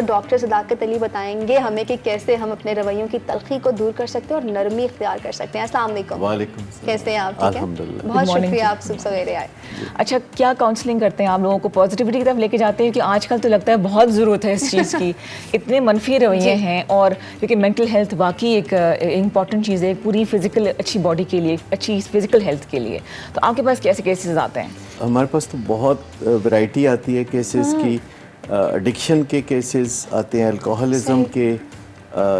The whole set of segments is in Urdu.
ڈاکٹر صداقت علی بتائیں گے ہمیں کہ کیسے ہم اپنے رویوں کی تلخی کو دور کر سکتے ہیں اور نرمی اختیار کر سکتے ہیں. السلام علیکم. وعلیکم السلام. کیسے ہیں آپ؟ ٹھیک ہے, الحمدللہ. بہت شکریہ آپ صبح سویرے آئے. اچھا, کیا کاؤنسلنگ کرتے ہیں آپ لوگوں کو پازیٹیوٹی کی طرف لے کے جاتے ہیں؟ کیونکہ آج کل تو لگتا ہے بہت ضرورت ہے اس چیز کی, اتنے منفی رویے ہیں, اور کیونکہ مینٹل ہیلتھ واقعی ایک امپورٹنٹ چیز ہے پوری فزیکل اچھی باڈی کے لیے, اچھی فزیکل ہیلتھ کے لیے. تو آپ کے پاس کیسے کیسز آتے ہیں؟ ہمارے پاس تو بہت ورائٹی آتی ہے کیسز کی. ایڈکشن کے کیسز آتے ہیں, الکوہلزم کے,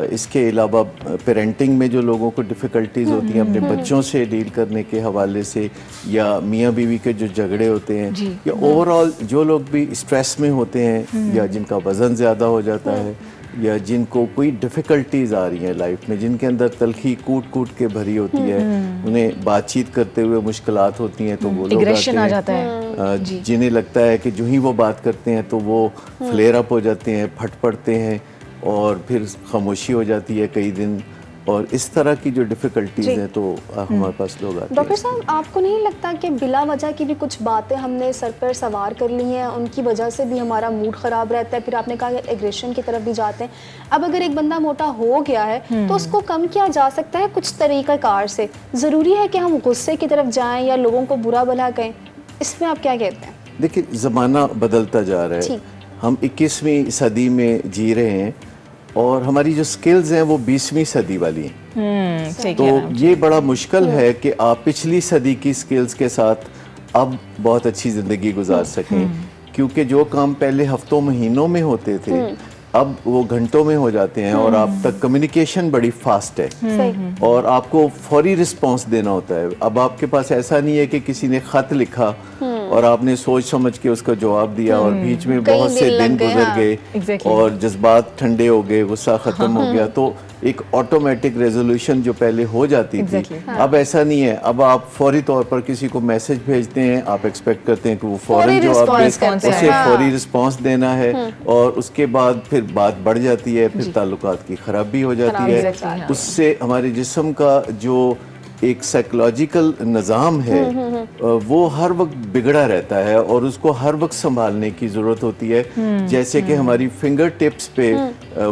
اس کے علاوہ پیرنٹنگ میں جو لوگوں کو ڈیفیکلٹیز ہوتی ہیں اپنے بچوں سے ڈیل کرنے کے حوالے سے, یا میاں بیوی کے جو جھگڑے ہوتے ہیں, یا اوور آل جو لوگ بھی اسٹریس میں ہوتے ہیں, یا جن کا وزن زیادہ ہو جاتا ہے, یا جن کو کوئی ڈیفیکلٹیز آ رہی ہیں لائف میں, جن کے اندر تلخی کوٹ کوٹ کے بھری ہوتی ہے, انہیں بات چیت کرتے ہوئے مشکلات ہوتی ہیں, تو وہ لوگ آ جاتا ہے, جنہیں لگتا ہے کہ جو ہی وہ بات کرتے ہیں تو وہ فلیئر اپ ہو جاتے ہیں, پھٹ پڑتے ہیں, اور پھر خاموشی ہو جاتی ہے کئی دن, اور اس طرح کی جو ڈیفیکلٹیز ہیں تو ہمارے پاس لوگ آتے ہیں. ڈاکٹر صاحب, آپ کو نہیں لگتا کہ بلا وجہ کی بھی کچھ باتیں ہم نے سر پر سوار کر لی ہیں, ان کی وجہ سے بھی ہمارا موڈ خراب رہتا ہے؟ پھر آپ نے کہا کہ ایگریشن کی طرف بھی جاتے ہیں. اب اگر ایک بندہ موٹا ہو گیا ہے تو اس کو کم کیا جا سکتا ہے کچھ طریقہ کار سے؟ ضروری ہے کہ ہم غصے کی طرف جائیں یا لوگوں کو برا بھلا کہیں؟ اس میں آپ کیا کہتے ہیں؟ دیکھیں, زمانہ بدلتا جا رہا ہے, ہم 21ویں صدی میں جی رہے ہیں, اور ہماری جو سکلز ہیں وہ 20ویں صدی والی ہیں. تو یہ بڑا مشکل ہے کہ آپ پچھلی صدی کی سکلز کے ساتھ اب بہت اچھی زندگی گزار سکیں, کیونکہ جو کام پہلے ہفتوں مہینوں میں ہوتے تھے اب وہ گھنٹوں میں ہو جاتے ہیں, اور آپ تک کمیونیکیشن بڑی فاسٹ ہے, اور آپ کو فوری رسپانس دینا ہوتا ہے. اب آپ کے پاس ایسا نہیں ہے کہ کسی نے خط لکھا اور آپ نے سوچ سمجھ کے اس کا جواب دیا, اور بیچ میں بہت سے دن گزر گئے اور جذبات ٹھنڈے ہو گئے, غصہ ختم ہو گیا, تو ایک آٹومیٹک ریزولوشن جو پہلے ہو جاتی تھی اب ایسا نہیں ہے. اب آپ فوری طور پر کسی کو میسج بھیجتے ہیں, آپ ایکسپیکٹ کرتے ہیں کہ وہ فوراً جواب دے, اسے فوری رسپانس دینا ہے, اور اس کے بعد پھر بات بڑھ جاتی ہے, پھر تعلقات کی خرابی ہو جاتی ہے. اس سے ہمارے جسم کا جو ایک سائیکولوجیکل نظام ہے وہ ہر وقت بگڑا رہتا ہے, اور اس کو ہر وقت سنبھالنے کی ضرورت ہوتی ہے. جیسے کہ ہماری فنگر ٹپس پہ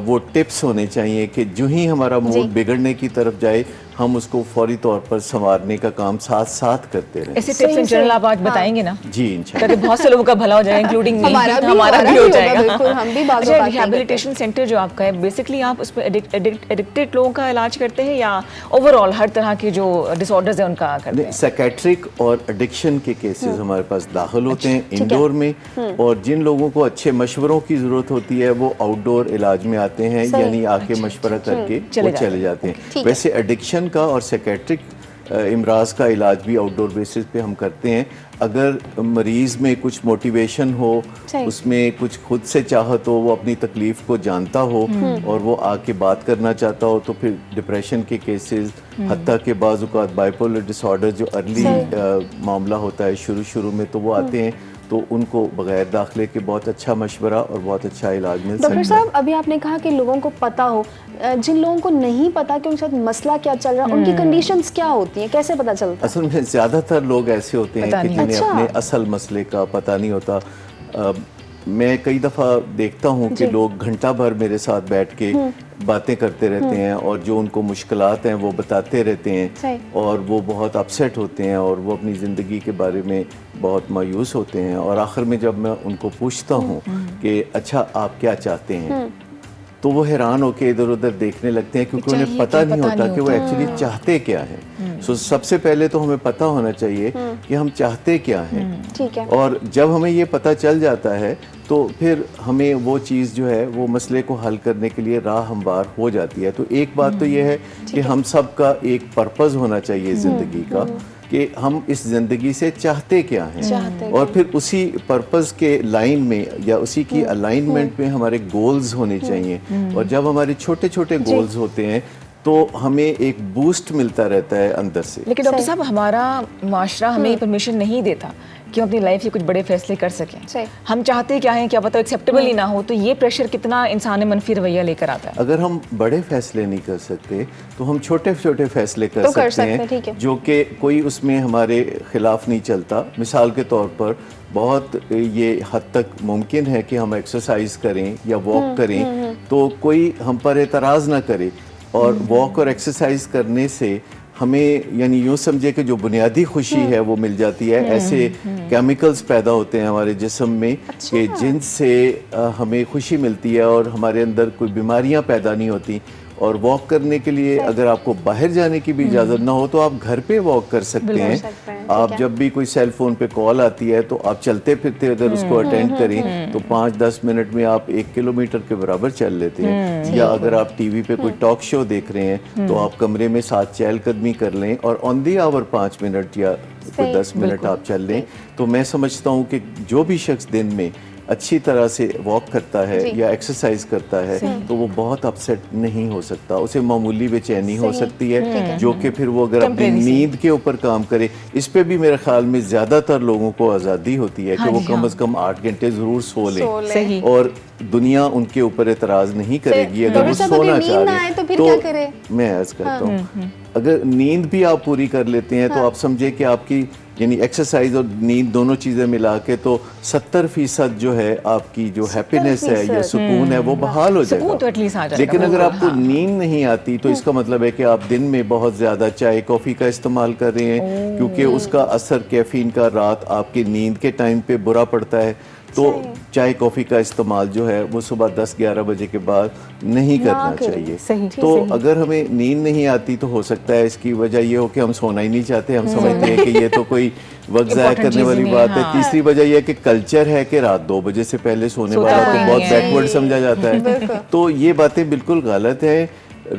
وہ ٹپس ہونے چاہیے کہ جو ہی ہمارا موڈ بگڑنے کی طرف جائے ہم اس کو فوری طور پر سنوارنے کا کام ساتھ ساتھ کرتے رہیں. ایسے ٹپس ان جنرل آپ آج بتائیں گے نا؟ جی انشاءاللہ. بہت سے لوگوں کا بھلا ہو جائے گا, انکلوڈنگ ہمارا بھی ہو جائے گا. اچھا, ریہیبلیٹیشن سینٹر جو آپ کا ہے, بیسکلی آپ اس پہ ایڈکٹڈ لوگوں کا علاج کرتے ہیں یا اوور آل ہر طرح کے جو ڈس آرڈرز ہیں ان کا کرتے ہیں؟ سائیکیٹرک اور ایڈکشن کے کیسز ہمارے پاس داخل ہوتے ہیں انڈور میں, اور جن لوگوں کو اچھے مشوروں کی ضرورت ہوتی ہے وہ آؤٹ ڈور علاج میں آتے ہیں, یعنی آ کے مشورہ کر کے وہ چلے جاتے ہیں. ویسے ایڈکشن کا اور سائیکیٹرک امراض کا علاج بھی آؤٹ ڈور بیسس پہ ہم کرتے ہیں. اگر مریض میں کچھ موٹیویشن ہو, اس میں کچھ خود سے چاہت ہو, وہ اپنی تکلیف کو جانتا ہو اور وہ آ کے بات کرنا چاہتا ہو, تو پھر ڈپریشن کے کیسز, حتیٰ کہ بعض اوقات بائیپولر ڈس آرڈر جو ارلی معاملہ ہوتا ہے شروع میں, تو وہ آتے ہیں, تو ان کو بغیر داخلے کے بہت اچھا مشورہ اور بہت اچھا علاج مل سکتا ہے. ڈاکٹر صاحب, ابھی آپ نے کہا کہ لوگوں کو پتہ ہو, جن لوگوں کو نہیں پتا کہ ان کے ساتھ مسئلہ کیا چل رہا ہے, ان کی کنڈیشنز کیا ہوتی ہیں, کیسے پتہ چلتا ہے؟ اصل میں زیادہ تر لوگ ایسے ہوتے ہیں کہ جنہیں اپنے اصل مسئلے کا پتہ نہیں ہوتا. میں کئی دفعہ دیکھتا ہوں کہ لوگ گھنٹہ بھر میرے ساتھ بیٹھ کے باتیں کرتے رہتے ہیں, اور جو ان کو مشکلات ہیں وہ بتاتے رہتے ہیں, اور وہ بہت اپسیٹ ہوتے ہیں, اور وہ اپنی زندگی کے بارے میں بہت مایوس ہوتے ہیں. اور آخر میں جب میں ان کو پوچھتا ہوں کہ اچھا آپ کیا چاہتے ہیں, تو وہ حیران ہو کے ادھر ادھر دیکھنے لگتے ہیں, کیونکہ انہیں پتہ نہیں ہوتا کہ وہ ایکچولی چاہتے کیا ہیں. سو سب سے پہلے تو ہمیں پتہ ہونا چاہیے کہ ہم چاہتے کیا ہیں, اور جب ہمیں یہ پتہ چل جاتا ہے تو پھر ہمیں وہ چیز جو ہے وہ مسئلے کو حل کرنے کے لیے راہ ہموار ہو جاتی ہے. تو ایک بات تو یہ ہے کہ ہم سب کا ایک پرپز ہونا چاہیے زندگی کا, کہ ہم اس زندگی سے چاہتے کیا ہیں, اور پھر اسی پرپز کے لائن میں یا اسی کی الائنمنٹ میں ہمارے گولز ہونے چاہیے. اور جب ہمارے چھوٹے چھوٹے گولز ہوتے ہیں تو ہمیں ایک بوسٹ ملتا رہتا ہے اندر سے. لیکن ڈاکٹر صاحب ہمارا معاشرہ ہمیں پرمیشن نہیں دیتا کہ ہم اپنی لائف سے کچھ بڑے فیصلے کر سکیں. ہم چاہتے کیا ہیں, کیا پتہ ایکسیپٹیبل ہی نہ ہو, تو یہ پریشر کتنا انسان میں منفی رویہ لے کر آتا ہے. اگر ہم بڑے فیصلے نہیں کر سکتے تو ہم چھوٹے چھوٹے فیصلے کر سکتے ہیں جو کہ کوئی اس میں ہمارے خلاف نہیں چلتا. مثال کے طور پر بہت یہ حد تک ممکن ہے کہ ہم ایکسرسائز کریں یا واک کریں تو کوئی ہم پر اعتراض نہ کرے, اور واک اور ایکسرسائز کرنے سے ہمیں یعنی یوں سمجھے کہ جو بنیادی خوشی ہے وہ مل جاتی ہے. ایسے کیمیکلز پیدا ہوتے ہیں ہمارے جسم میں کہ جن سے ہمیں خوشی ملتی ہے اور ہمارے اندر کوئی بیماریاں پیدا نہیں ہوتی. اور واک کرنے کے لیے اگر آپ کو باہر جانے کی بھی اجازت نہ ہو تو آپ گھر پہ واک کر سکتے ہیں. آپ جب بھی کوئی سیل فون پہ کال آتی ہے تو آپ چلتے پھرتے اگر اس کو اٹینڈ کریں تو 5-10 منٹ میں آپ 1 کلومیٹر کے برابر چل لیتے ہیں. یا اگر آپ ٹی وی پہ کوئی ٹاک شو دیکھ رہے ہیں تو آپ کمرے میں 7 چہل قدمی کر لیں اور آن دی آور 5 منٹ یا 10 منٹ آپ چل لیں. تو میں سمجھتا ہوں کہ جو بھی شخص دن میں اچھی طرح سے واک کرتا ہے یا ایکسرسائز کرتا ہے تو وہ بہت اپسیٹ نہیں ہو سکتا. اسے معمولی بے چینی ہو سکتی ہے جو کہ پھر وہ اگر اپنی نیند کے اوپر کام کرے, اس پہ بھی میرے خیال میں زیادہ تر لوگوں کو آزادی ہوتی ہے کہ وہ کم از کم 8 گھنٹے ضرور سو لیں, اور دنیا ان کے اوپر اعتراض نہیں کرے گی. اگر وہ سونا چاہ رہے تو میں عرض کرتا ہوں اگر نیند بھی آپ پوری کر لیتے ہیں تو آپ سمجھے کہ آپ کی یعنی ایکسرسائز اور نیند دونوں چیزیں ملا کے تو 70% جو ہے آپ کی جو ہیپینس ہے یا سکون ہے وہ بحال ہو جائے گا. لیکن اگر آپ کو نیند نہیں آتی تو اس کا مطلب ہے کہ آپ دن میں بہت زیادہ چائے کافی کا استعمال کر رہے ہیں, کیونکہ اس کا اثر کیفین کا رات آپ کی نیند کے ٹائم پہ برا پڑتا ہے. تو چائے کافی کا استعمال جو ہے وہ صبح 10-11 بجے کے بعد نہیں کرنا چاہیے. تو اگر ہمیں نیند نہیں آتی تو ہو سکتا ہے اس کی وجہ یہ ہو کہ ہم سونا ہی نہیں چاہتے, ہم سمجھتے ہیں کہ یہ تو کوئی وقت ضائع کرنے والی بات ہے. تیسری وجہ یہ ہے کہ کلچر ہے کہ رات 2 بجے سے پہلے سونے والا تو بہت بیکورڈ سمجھا جاتا ہے. تو یہ باتیں بالکل غلط ہیں.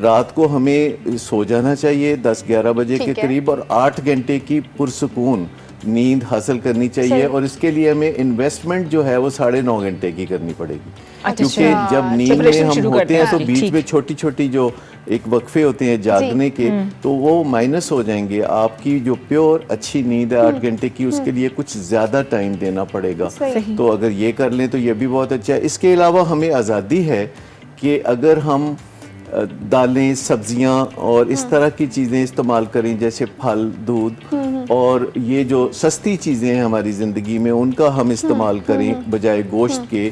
رات کو ہمیں سو جانا چاہیے 10-11 بجے کے قریب, اور 8 گھنٹے کی پرسکون نیند حاصل کرنی چاہیے. اور اس کے لیے ہمیں انویسٹمنٹ جو ہے وہ 9.5 گھنٹے کی کرنی پڑے گی, کیونکہ جب نیند میں ہم ہوتے ہیں تو بیچ میں چھوٹی چھوٹی جو ایک وقفے ہوتے ہیں جاگنے کے تو وہ مائنس ہو جائیں گے. آپ کی جو پیور اچھی نیند ہے 8 گھنٹے کی, اس کے لیے کچھ زیادہ ٹائم دینا پڑے گا. تو اگر یہ کر لیں تو یہ بھی بہت اچھا ہے. اس کے علاوہ ہمیں آزادی ہے کہ اگر ہم دالیں, سبزیاں اور اس طرح کی چیزیں استعمال کریں جیسے پھل, دودھ, اور یہ جو سستی چیزیں ہیں ہماری زندگی میں ان کا ہم استعمال کریں بجائے گوشت کے,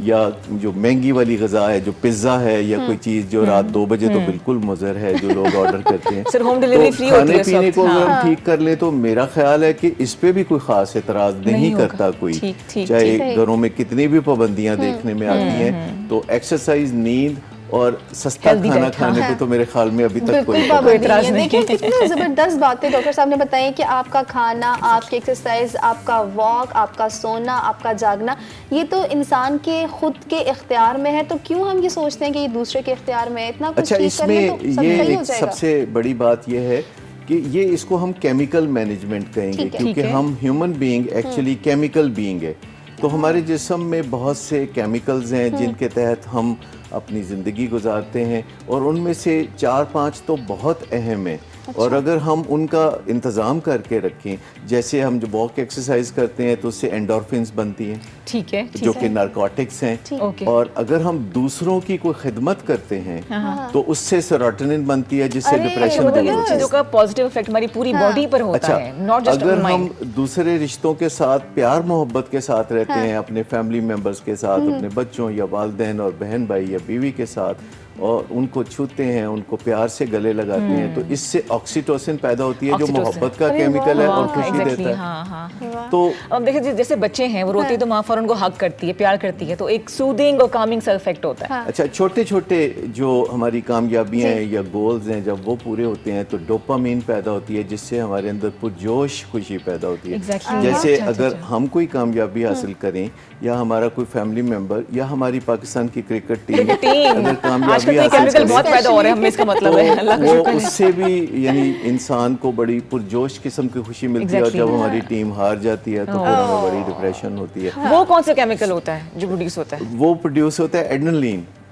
یا جو مہنگی والی غذا ہے جو پیزا ہے یا کوئی چیز جو رات 2 بجے تو بالکل مضر ہے جو لوگ آرڈر کرتے ہیں. تو کھانے پینے کو اگر ہم ٹھیک کر لیں تو میرا خیال ہے کہ اس پہ بھی کوئی خاص اعتراض نہیں کرتا کوئی, چاہے گھروں میں کتنی بھی پابندیاں دیکھنے میں آتی ہیں. تو ایکسرسائز, نیند اور سستا کھانا کھانے پہ تو میرے خیال میں ابھی تک کوئی اعتراض نہیں. دیکھیں کتنی زبردست باتیں ڈاکٹر صاحب نے بتائی کہ آپ کا کھانا, آپ کی ایکسرسائز, آپ کا واک, آپ کا سونا, آپ کا جاگنا, یہ تو انسان کے خود کے اختیار میں ہے. تو کیوں ہم یہ سوچتے ہیں کہ یہ دوسرے کے اختیار میں ہے؟ اتنا کچھ ٹھیک کر لیں تو سب صحیح ہو جائے گا. سب سے بڑی بات یہ ہے کہ یہ اس کو ہم کیمیکل مینجمنٹ کہیں گے, کیونکہ ہم human being actually chemical being ہے. تو ہمارے جسم میں بہت سے کیمیکلز ہیں جن کے تحت ہم اپنی زندگی گزارتے ہیں, اور ان میں سے 4-5 تو بہت اہم ہیں. اور اگر ہم ان کا انتظام کر کے رکھیں, جیسے ہم جو واک ایکسرسائز کرتے ہیں تو اس سے اینڈورفنز بنتی ہیں, ٹھیک ہے, جو کہ نارکوٹکس ہیں. اور اگر ہم دوسروں کی کوئی خدمت کرتے ہیں تو اس سے سیروٹونن بنتی ہے جس سے ڈپریشن دور ہوتا ہے. چیزوں کا پازیٹیو افیکٹ ہماری پوری باڈی پر ہوتا ہے, ناٹ جسٹ اگر ہم دوسرے رشتوں کے ساتھ پیار محبت کے ساتھ رہتے ہیں, اپنے فیملی ممبرز کے ساتھ, اپنے بچوں یا والدین اور بہن بھائی یا بیوی کے ساتھ, اور ان کو چھوتے ہیں, ان کو پیار سے گلے لگاتے ہیں, تو اس سے آکسیٹوسن پیدا ہوتی ہے جو محبت کا کیمیکل ہے اور خوشی دیتا ہے. تو اب دیکھیں جیسے بچے ہیں وہ روتے تو ماں فوراً کو ہگ کرتی ہے, پیار کرتی ہے, تو ایک سودنگ اور کامنگ سا افیکٹ ہوتا ہے. اچھا, چھوٹے چھوٹے جو ہماری کامیابیاں ہیں یا گولز ہیں جب وہ پورے ہوتے ہیں تو ڈوپامین پیدا ہوتی ہے جس سے ہمارے اندر پرجوش خوشی پیدا ہوتی ہے. جیسے اگر ہم کوئی کامیابی حاصل کریں یا ہمارا کوئی فیملی ممبر یا ہماری پاکستان کی کرکٹ ٹیم اگر کامیابی حاصل کرے وہ اس سے بھی یعنی انسان کو بڑی پرجوش قسم کی خوشی ملتی ہے, اور جب ہماری ٹیم ہار جاتی ہے تو پھر ہمیں بڑی ڈپریشن ہوتی ہے. وہ کون سا کیمیکل ہوتا ہے جو پروڈیوس ہوتا ہے؟ وہ پروڈیوس ہوتا ہے ایڈرینلین.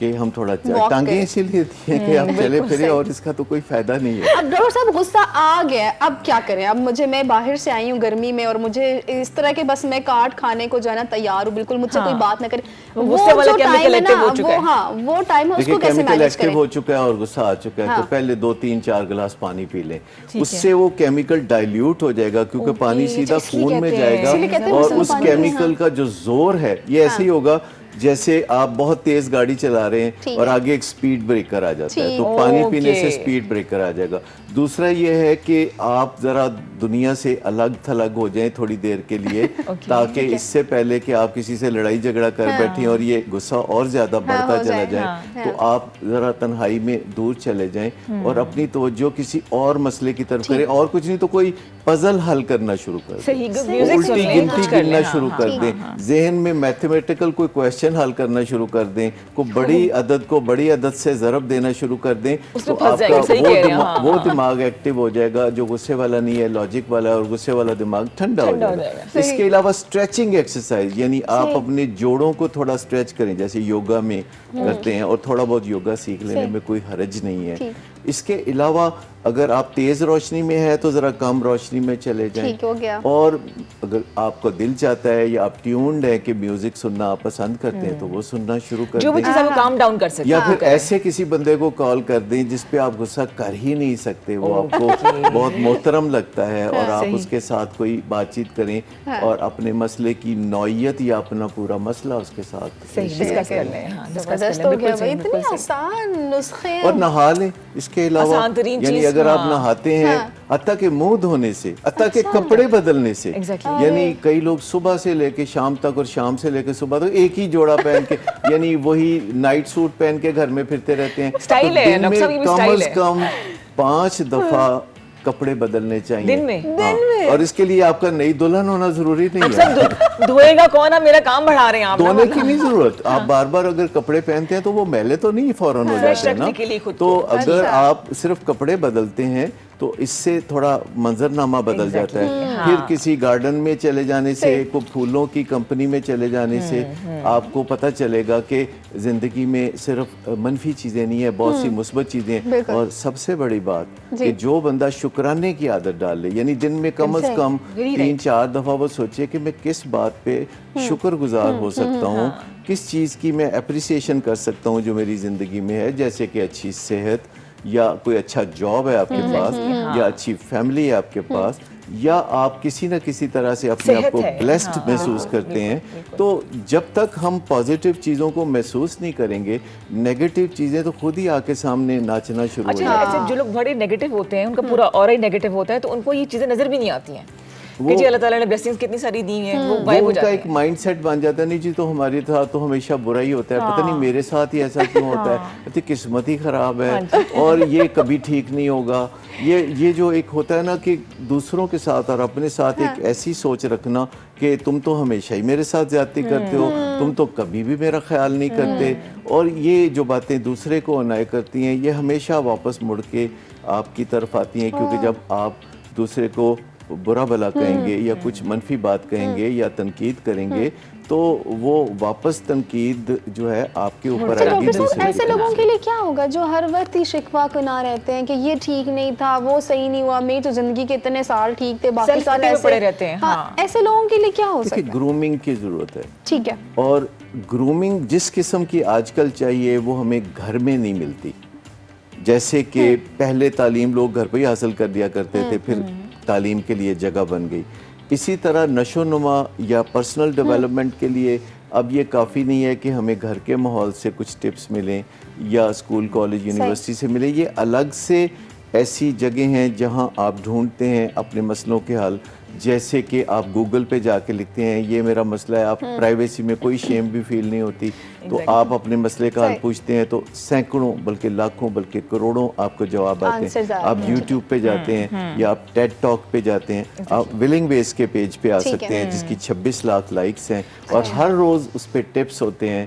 کہ ہم تھوڑا ٹانگیں اسی لیے دی ہیں کہ آپ چلے پھرے اور اس کا تو کوئی فائدہ نہیں ہے. اب ڈاکٹر صاحب غصہ آ گیا ہے, اب کیا کریں؟ اب میں باہر سے آئی ہوں گرمی میں اور مجھے اس طرح کے بس میں کاٹ کھانے کو جو ہے نا تیار ہوں, بالکل مجھ سے کوئی بات نہ کرے. وہ جو ٹائم ہے نا وہ ٹائم ہے اس کو کیسے مینیج کریں؟ ہو چکا ہے اور غصہ آ چکا ہے تو پہلے 2-3-4 گلاس پانی پی لیں, اس سے وہ کیمیکل ڈائلیوٹ ہو جائے گا کیونکہ پانی سیدھا خون میں جائے گا اور اس کیمیکل کا جو زور ہے یہ ایسے ہی ہوگا جیسے آپ بہت تیز گاڑی چلا رہے ہیں اور آگے ایک سپیڈ بریکر آ جاتا ہے, تو پانی پینے سے سپیڈ بریکر آ جائے گا. دوسرا یہ ہے کہ آپ ذرا دنیا سے الگ تھلگ ہو جائیں تھوڑی دیر کے لیے تاکہ اس سے پہلے کہ آپ کسی سے لڑائی جھگڑا کر بیٹھیں اور یہ غصہ اور زیادہ بڑھتا چلا جائے تو آپ ذرا تنہائی میں دور چلے جائیں اور اپنی توجہ کسی اور مسئلے کی طرف کریں, اور کچھ نہیں تو کوئی پزل حل کرنا شروع کر دیں, الٹی گنتی گننا شروع کر دیں, ذہن میں میتھمیٹیکل کوئی کویسچن حل کرنا شروع کر دیں, کوئی بڑی عدد کو بڑی عدد سے ضرب دینا شروع کر دیں تو آپ کا وہ دماغ ایکٹیو ہو جائے گا جو غصے والا نہیں ہے, لاجک والا ہے, اور غصے والا دماغ ٹھنڈا ہو جائے گا. اس کے علاوہ اسٹریچنگ ایکسرسائز, یعنی آپ اپنے جوڑوں کو تھوڑا اسٹریچ کریں جیسے یوگا میں کرتے ہیں, اور تھوڑا بہت یوگا سیکھ لینے میں کوئی حرج نہیں ہے. اس کے علاوہ اگر آپ تیز روشنی میں ہے تو ذرا کم روشنی میں چلے جائیں, اور اگر آپ کو دل چاہتا ہے یا آپ ٹیونڈ ہے کہ میوزک سننا آپ پسند کرتے ہیں تو وہ سننا شروع کر دیں, جو چیز آپ کو کام ڈاؤن کر سکتے ہیں, یا پھر ایسے کسی بندے کو کال کر دیں جس پہ آپ غصہ کر ہی نہیں سکتے, وہ آپ کو بہت محترم لگتا ہے, اور آپ اس کے ساتھ کوئی بات چیت کریں اور اپنے مسئلے کی نوعیت یا اپنا پورا مسئلہ اس کے ساتھ ڈسکس کر لیں. اتنے آسان نسخے, اور نہا لیں. اس کے علاوہ یعنی اگر آپ نہاتے ہیں حتیٰ کہ منہ دھونے سے, حتیٰ کہ کپڑے بدلنے سے, یعنی کئی لوگ صبح سے لے کے شام تک اور شام سے لے کے صبح تک ایک ہی جوڑا پہن کے یعنی وہی نائٹ سوٹ پہن کے گھر میں پھرتے رہتے ہیں, دن میں کم از کم 5 دفعہ کپڑے بدلنے چاہیے دن میں, اور اس کے لیے آپ کا نئی دلہن ہونا ضروری نہیں ہے. دھوئے گا کون؟ میرا کام بڑھا رہے ہیں آپ. دھونے کی نہیں ضرورت, آپ بار بار اگر کپڑے پہنتے ہیں تو وہ میلے تو نہیں فوراً ہو جاتے ہیں نا, تو اگر آپ صرف کپڑے بدلتے ہیں تو اس سے تھوڑا منظرنامہ بدل جاتا ہے. پھر کسی گارڈن میں چلے جانے سے, کوئی پھولوں کی کمپنی میں چلے جانے سے آپ کو پتہ چلے گا کہ زندگی میں صرف منفی چیزیں نہیں ہیں, بہت سی مثبت چیزیں ہیں. اور سب سے بڑی بات کہ جو بندہ شکرانے کی عادت ڈال لے, یعنی دن میں کم از کم 3-4 دفعہ وہ سوچے کہ میں کس بات پہ شکر گزار ہو سکتا ہوں, کس چیز کی میں اپریسیشن کر سکتا ہوں جو میری زندگی میں ہے, جیسے کہ اچھی صحت, یا کوئی اچھا جاب ہے آپ کے پاس, یا اچھی فیملی ہے آپ کے پاس, یا آپ کسی نہ کسی طرح سے اپنے آپ کو بلیسڈ محسوس کرتے ہیں. تو جب تک ہم پازیٹیو چیزوں کو محسوس نہیں کریں گے, نیگیٹو چیزیں تو خود ہی آ کے سامنے ناچنا شروع ہو جائیں. اچھا, جو لوگ بڑے نیگیٹو ہوتے ہیں ان کا پورا اورا ہی نیگیٹو ہوتا ہے, تو ان کو یہ چیزیں نظر بھی نہیں آتی ہیں کہ جی اللہ تعالیٰ نے بلیسنگز کتنی ساری دی ہیں, وہ غائب ہو جاتے ہیں. ان کا ایک مائنڈ سیٹ بن جاتا ہے, نہیں جی تو ہمارے ساتھ تو ہمیشہ برا ہی ہوتا ہے, پتہ نہیں میرے ساتھ ہی ایسا کیوں ہوتا ہے, قسمت ہی خراب ہے, اور یہ کبھی ٹھیک نہیں ہوگا. یہ جو ایک ہوتا ہے نا کہ دوسروں کے ساتھ اور اپنے ساتھ ایک ایسی سوچ رکھنا کہ تم تو ہمیشہ ہی میرے ساتھ زیادتی کرتے ہو, تم تو کبھی بھی میرا خیال نہیں کرتے, اور یہ جو باتیں دوسرے کو عنایت کرتی ہیں یہ ہمیشہ واپس مڑ کے آپ کی طرف آتی ہیں, کیونکہ جب آپ دوسرے کو برا بھلا کہیں گے یا کچھ منفی بات کہیں گے یا تنقید کریں گے تو وہ واپس تنقید جو ہے آپ کے اوپر آئے گی. ایسے لوگوں کے لیے کیا ہوگا جو ہر وقت ہی شکوہ کنار رہتے ہیں کہ یہ ٹھیک نہیں تھا, وہ صحیح نہیں ہوا, میری تو زندگی کے اتنے سال ٹھیک تھے, باقی سال ایسے رہتے ہیں. ایسے لوگوں کے لیے کیا ہو سکتا ہے؟ گرومنگ کی ضرورت ہے. ٹھیک ہے. اور گرومنگ جس قسم کی آج کل چاہیے وہ ہمیں گھر میں نہیں ملتی. جیسے کہ پہلے تعلیم لوگ گھر پہ ہی حاصل کر دیا کرتے تھے, پھر تعلیم کے لیے جگہ بن گئی. اسی طرح نشو و نما یا پرسنل ڈیولپمنٹ کے لیے اب یہ کافی نہیں ہے کہ ہمیں گھر کے ماحول سے کچھ ٹپس ملیں یا اسکول کالج یونیورسٹی سے ملیں. یہ الگ سے ایسی جگہ ہیں جہاں آپ ڈھونڈتے ہیں اپنے مسئلوں کے حل. جیسے کہ آپ گوگل پہ جا کے لکھتے ہیں یہ میرا مسئلہ ہے, آپ پرائیویسی میں کوئی شیم بھی فیل نہیں ہوتی, تو آپ اپنے مسئلے کا حل پوچھتے ہیں تو سینکڑوں بلکہ لاکھوں بلکہ کروڑوں آپ کو جواب آتے ہیں. آپ یوٹیوب پہ جاتے ہیں یا آپ ٹیڈ ٹاک پہ جاتے ہیں, آپ ولنگ بیس کے پیج پہ آ سکتے ہیں جس کی 26 لاکھ لائکس ہیں, اور ہر روز اس پہ ٹپس ہوتے ہیں,